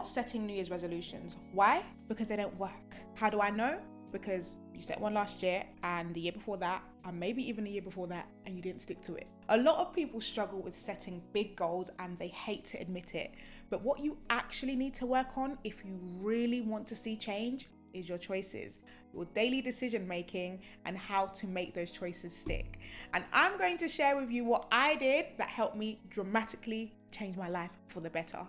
not setting New Year's resolutions. Why? Because they don't work. How do I know? Because you set one last year and the year before that, and maybe even the year before that, and you didn't stick to it. A lot of people struggle with setting big goals and they hate to admit it. But what you actually need to work on if you really want to see change is your choices, your daily decision making, and how to make those choices stick. And I'm going to share with you what I did that helped me dramatically change my life for the better.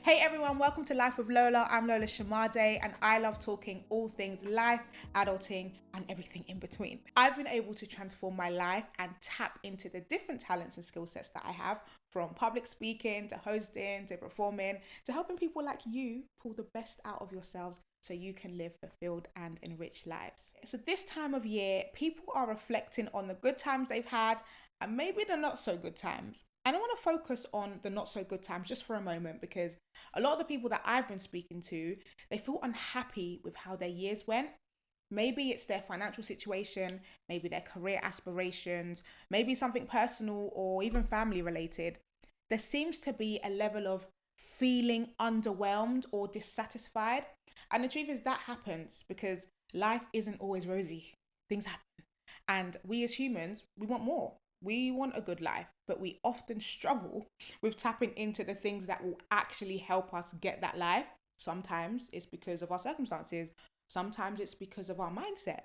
Hey everyone, welcome to Life with Lola. I'm Lola Shamade and I love talking all things life, adulting, and everything in between. I've been able to transform my life and tap into the different talents and skill sets that I have, from public speaking to hosting to performing to helping people like you pull the best out of yourselves so you can live fulfilled and enriched lives. So this time of year, people are reflecting on the good times they've had and maybe the not so good times. And I want to focus on the not so good times just for a moment, because a lot of the people that I've been speaking to, they feel unhappy with how their years went. Maybe it's their financial situation, maybe their career aspirations, maybe something personal or even family related. There seems to be a level of feeling underwhelmed or dissatisfied. And the truth is that happens because life isn't always rosy. Things happen. And we as humans, we want more. We want a good life, but we often struggle with tapping into the things that will actually help us get that life. Sometimes it's because of our circumstances. Sometimes it's because of our mindset.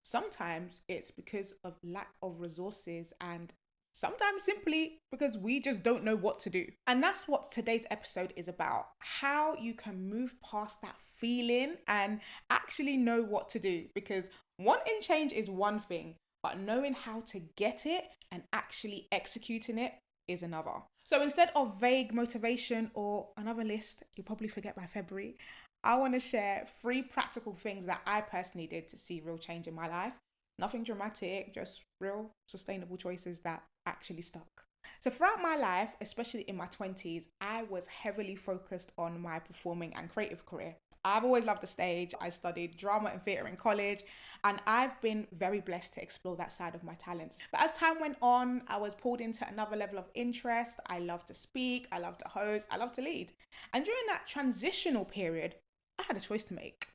Sometimes it's because of lack of resources, and sometimes simply because we just don't know what to do. And that's what today's episode is about: how you can move past that feeling and actually know what to do. Because wanting change is one thing, but knowing how to get it and actually executing it is another. So instead of vague motivation or another list you'll probably forget by February, I want to share 3 practical things that I personally did to see real change in my life. Nothing dramatic, just real sustainable choices that actually stuck. So throughout my life, especially in my 20s, I was heavily focused on my performing and creative career. I've always loved the stage. I studied drama and theatre in college, and I've been very blessed to explore that side of my talents. But as time went on, I was pulled into another level of interest. I love to speak, I love to host, I love to lead. And during that transitional period, I had a choice to make.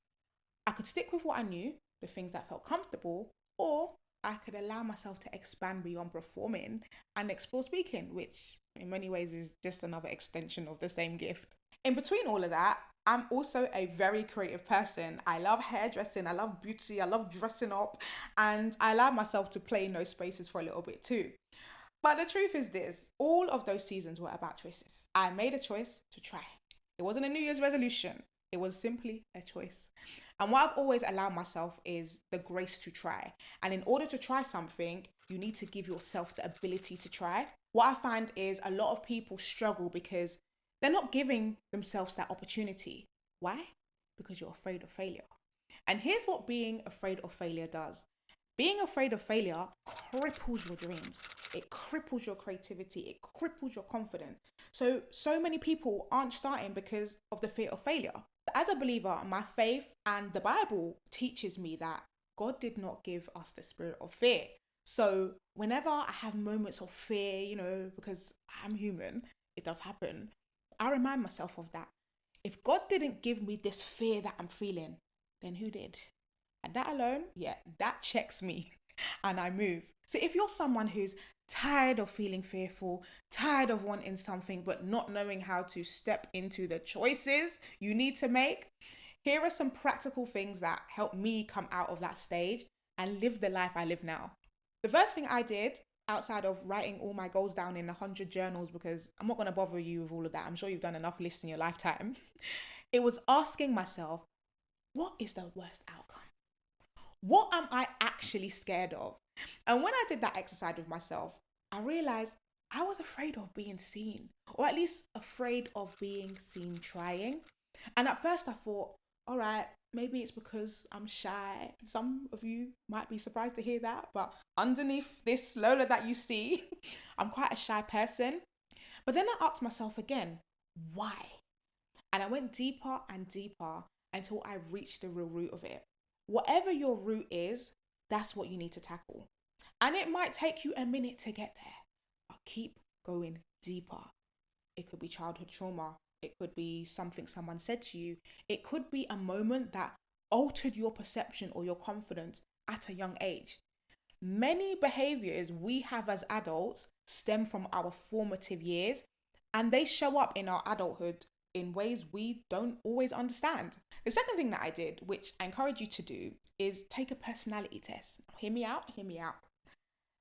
I could stick with what I knew, the things that felt comfortable, or I could allow myself to expand beyond performing and explore speaking, which in many ways is just another extension of the same gift. In between all of that, I'm also a very creative person. I love hairdressing, I love beauty, I love dressing up, and I allow myself to play in those spaces for a little bit too. But the truth is this: all of those seasons were about choices. I made a choice to try. It wasn't a New Year's resolution. It was simply a choice. And what I've always allowed myself is the grace to try. And in order to try something, you need to give yourself the ability to try. What I find is a lot of people struggle because they're not giving themselves that opportunity. Why? Because you're afraid of failure. And here's what being afraid of failure does. Being afraid of failure cripples your dreams. It cripples your creativity. It cripples your confidence. So many people aren't starting because of the fear of failure. As a believer, my faith and the Bible teaches me that God did not give us the spirit of fear. So whenever I have moments of fear, because I'm human, it does happen, I remind myself of that. If God didn't give me this fear that I'm feeling, then who did? And that alone, that checks me and I move. So if you're someone who's tired of feeling fearful, tired of wanting something, but not knowing how to step into the choices you need to make, here are some practical things that help me come out of that stage and live the life I live now. The first thing I did, outside of writing all my goals down in 100 journals, because I'm not going to bother you with all of that, I'm sure you've done enough lists in your lifetime, it was asking myself, what is the worst outcome? What am I actually scared of? And when I did that exercise with myself, I realized I was afraid of being seen, or at least afraid of being seen trying. And at first I thought, all right, maybe it's because I'm shy. Some of you might be surprised to hear that, but underneath this Lola that you see, I'm quite a shy person. But then I asked myself again, why? And I went deeper and deeper until I reached the real root of it. Whatever your root is, that's what you need to tackle. And it might take you a minute to get there, but keep going deeper. It could be childhood trauma. It could be something someone said to you. It could be a moment that altered your perception or your confidence at a young age. Many behaviors we have as adults stem from our formative years, and they show up in our adulthood in ways we don't always understand. The second thing that I did, which I encourage you to do, is take a personality test. Hear me out, hear me out.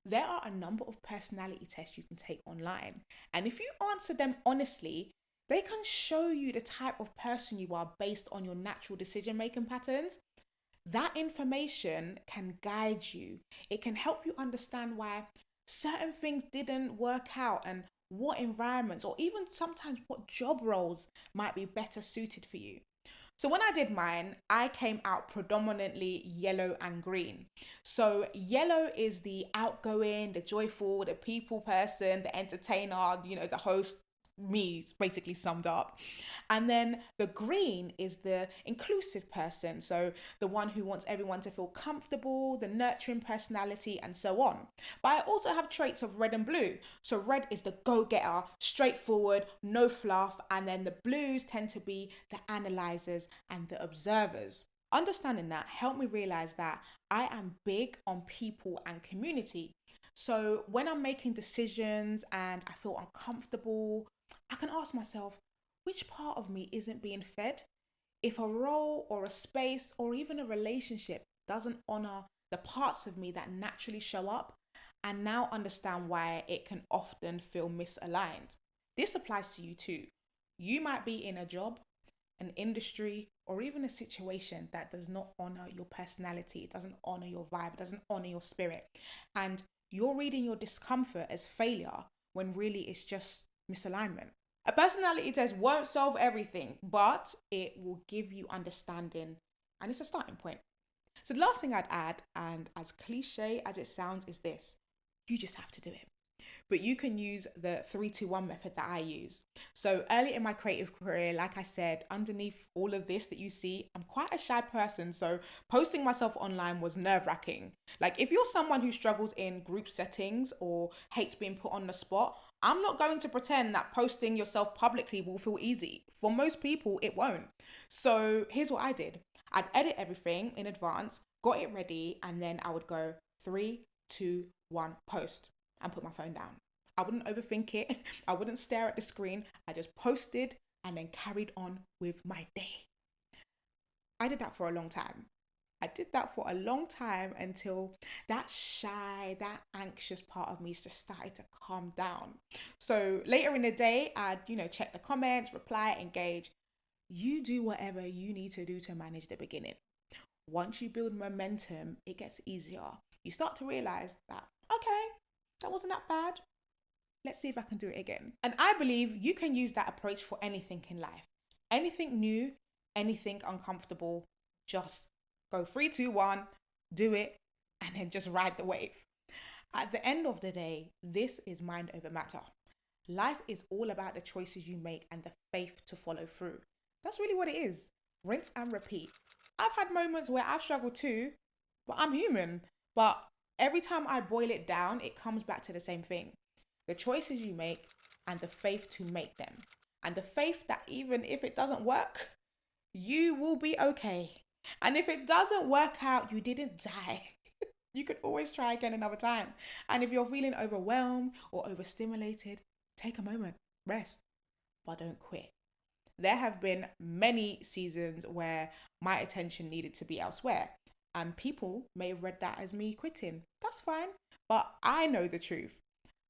There are a number of personality tests you can take online, and if you answer them honestly, they can show you the type of person you are based on your natural decision making patterns. That information can guide you. It can help you understand why certain things didn't work out and what environments or even sometimes what job roles might be better suited for you. So when I did mine, I came out predominantly yellow and green. So yellow is the outgoing, the joyful, the people person, the entertainer, the host, me basically summed up. And then the green is the inclusive person. So the one who wants everyone to feel comfortable, the nurturing personality, and so on. But I also have traits of red and blue. So red is the go-getter, straightforward, no fluff. And then the blues tend to be the analyzers and the observers. Understanding that helped me realize that I am big on people and community. So when I'm making decisions and I feel uncomfortable, I can ask myself, which part of me isn't being fed? If a role or a space or even a relationship doesn't honor the parts of me that naturally show up, I now understand why it can often feel misaligned. This applies to you too. You might be in a job, an industry, or even a situation that does not honor your personality, it doesn't honor your vibe, it doesn't honor your spirit. And you're reading your discomfort as failure when really it's just misalignment. A personality test won't solve everything, but it will give you understanding and it's a starting point. So, the last thing I'd add, and as cliche as it sounds, is this: you just have to do it. But you can use the 3-2-1 method that I use. So, early in my creative career, like I said, underneath all of this that you see, I'm quite a shy person. So, posting myself online was nerve wracking. Like, if you're someone who struggles in group settings or hates being put on the spot, I'm not going to pretend that posting yourself publicly will feel easy. For most people, it won't. So here's what I did. I'd edit everything in advance, got it ready, and then I would go 3-2-1 post and put my phone down. I wouldn't overthink it. I wouldn't stare at the screen. I just posted and then carried on with my day. I did that for a long time. I did that for a long time until that shy, that anxious part of me just started to calm down. So later in the day, I'd, check the comments, reply, engage. You do whatever you need to do to manage the beginning. Once you build momentum, it gets easier. You start to realize that, okay, that wasn't that bad. Let's see if I can do it again. And I believe you can use that approach for anything in life. Anything new, anything uncomfortable, just go 3-2-1, do it, and then just ride the wave. At the end of the day, this is mind over matter. Life is all about the choices you make and the faith to follow through. That's really what it is. Rinse and repeat. I've had moments where I've struggled too, but I'm human. But every time I boil it down, it comes back to the same thing. The choices you make and the faith to make them. And the faith that even if it doesn't work, you will be okay. And if it doesn't work out, you didn't die. You could always try again another time. And if you're feeling overwhelmed or overstimulated, take a moment, rest, but don't quit. There have been many seasons where my attention needed to be elsewhere. And people may have read that as me quitting. That's fine. But I know the truth.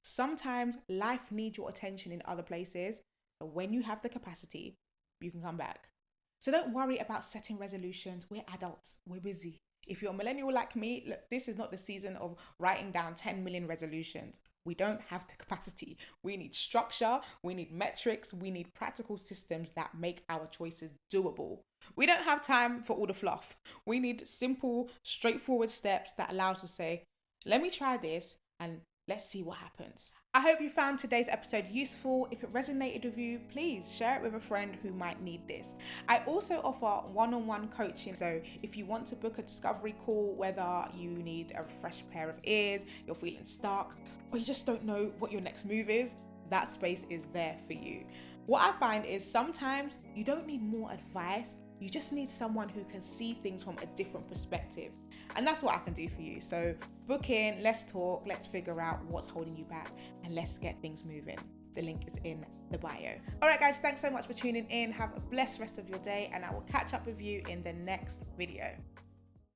Sometimes life needs your attention in other places. But when you have the capacity, you can come back. So don't worry about setting resolutions. We're adults. We're busy. If you're a millennial like me, look, this is not the season of writing down 10 million resolutions. We don't have the capacity. We need structure, we need metrics, we need practical systems that make our choices doable. We don't have time for all the fluff. We need simple, straightforward steps that allow us to say, let me try this and let's see what happens. I hope you found today's episode useful. If it resonated with you, please share it with a friend who might need this. I also offer one-on-one coaching. So if you want to book a discovery call, whether you need a fresh pair of ears, you're feeling stuck, or you just don't know what your next move is, that space is there for you. What I find is sometimes you don't need more advice, you just need someone who can see things from a different perspective. And that's what I can do for you. So book in, let's talk, let's figure out what's holding you back, and let's get things moving. The link is in the bio. All right, guys, thanks so much for tuning in. Have a blessed rest of your day, and I will catch up with you in the next video.